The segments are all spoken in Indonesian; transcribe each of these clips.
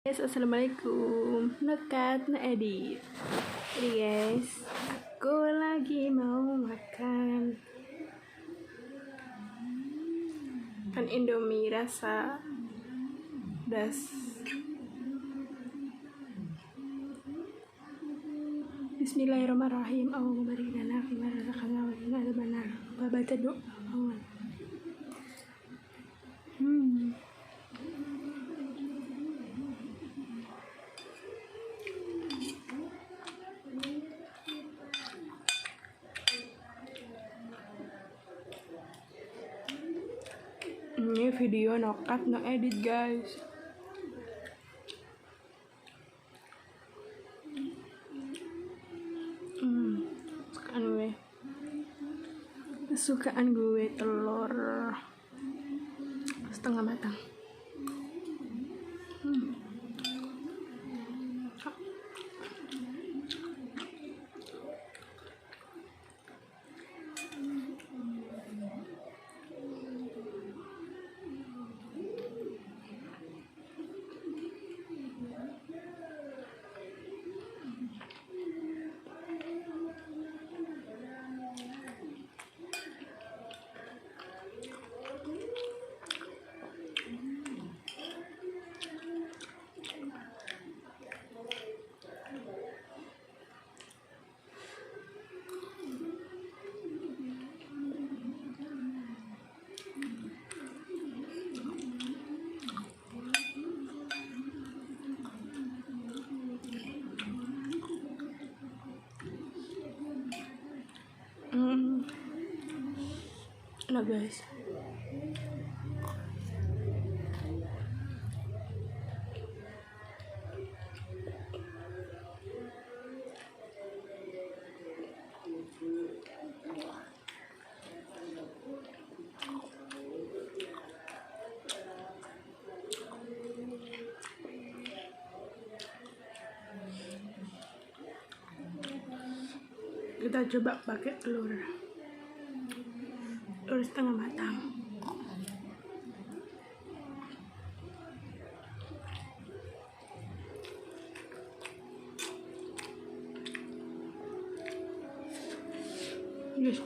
Guys, assalamualaikum. Nekat edit. Jadi guys, aku lagi mau makan Indomie rasa pedas. Bismillahirrahmanirrahim. Allahumma barik lana fima razaqtana wa qina adzabannar. Baca doa. Ini video nokat no edit guys. Kesukaan gue telur setengah matang. Enak guys. Kita coba pakai telur setengah matang. Yes.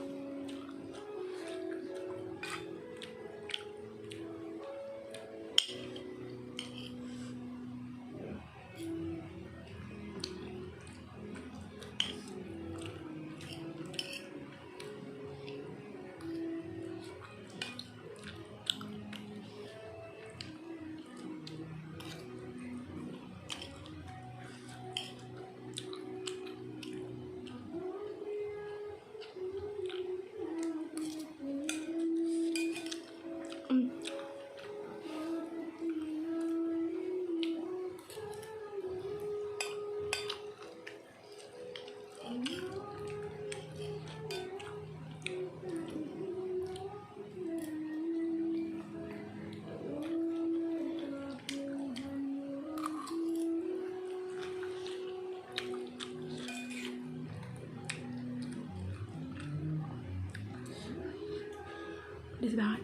Pedas banget.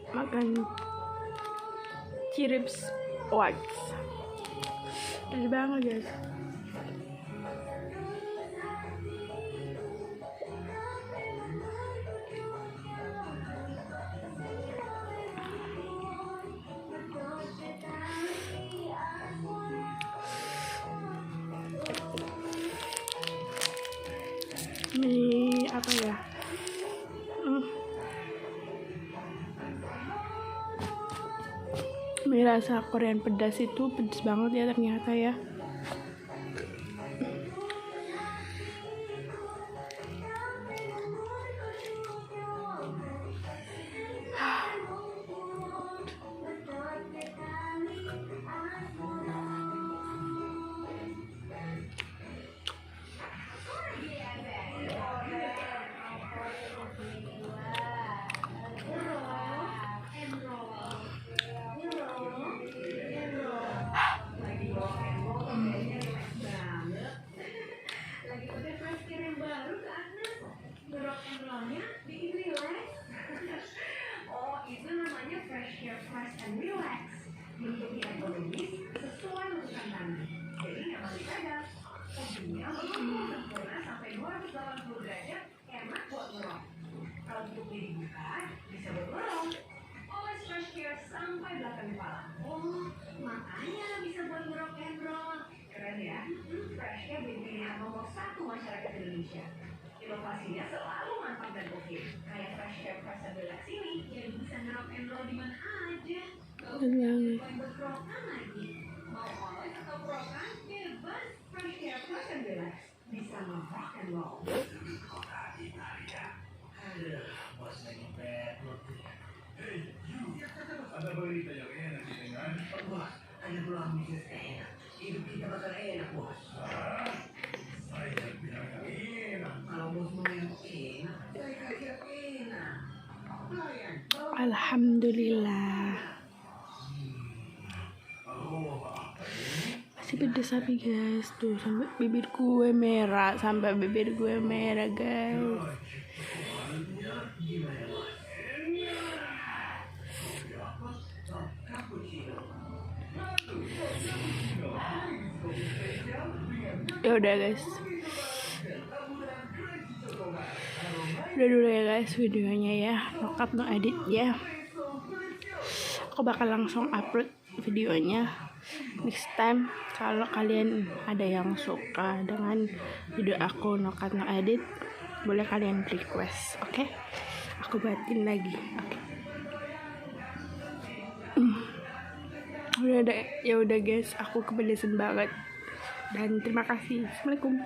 Makan chips wax. Enak banget guys. Ini apa ya? Mie rasa Korean pedas itu pedas banget ya ternyata ya. Inovasinya selalu mantap dan oke. Kayak Fresh Care Fresh and Relax ini yang bisa ngerok and roll di mana aja. Berkerokan lagi. Mau oles atau kerokan, bebas. Fresh Care Fresh and Relax bisa ngerok and roll. Aduh, bos lagi bad mood. Hey, you. Ada berita yang enak di tengah. Bos, ada peluang bisnis enak. Hidup kita bakal enak, bos. Saya bilang enak. Kalau bos mau yang enak, saya kasih enak. Alhamdulillah. Masih pedes tapi guys, tuh sampai bibir gue merah, guys. Ya udah guys. Udah dulu ya guys videonya ya, no cut no edit ya. Aku bakal langsung upload videonya next time. Kalau kalian ada yang suka dengan video aku no cut no edit, boleh kalian request, oke? Aku buatin lagi, oke? Ya udah guys, aku kepedesan banget. Dan terima kasih. Assalamualaikum.